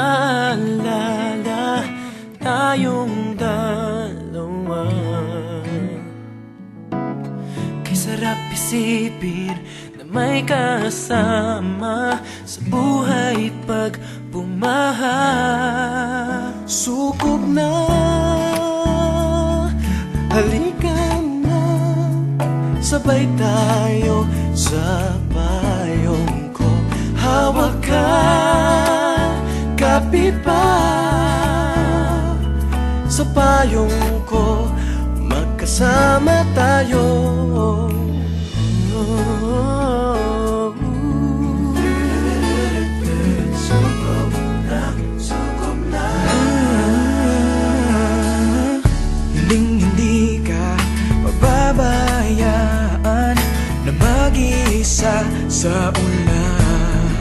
maalala tayong dalawa. Kay sarap isipin na may kasama sa buhay pag bumaha. Sukob na, halika na, sabay tayo sa payong ko. Hawak ka, kapit pa sa payong ko, magkasama tayo. Sukob na, sukob na. Hindi ka pababayaan na mag-isa sa ulan.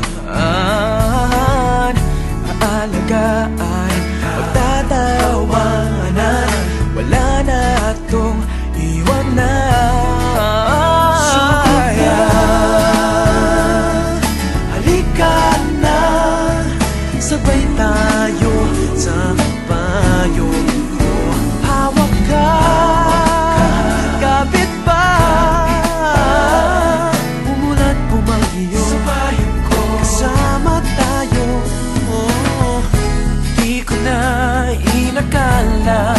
Aalagaan, pagtatawanan, wala na itong iwanan. Sumaya, halika na, sabay tayo sa payong ko. Hawak ka, kapit pa, umulan bumagyo, sa payong ko, kasama tayo. Di ko na inakala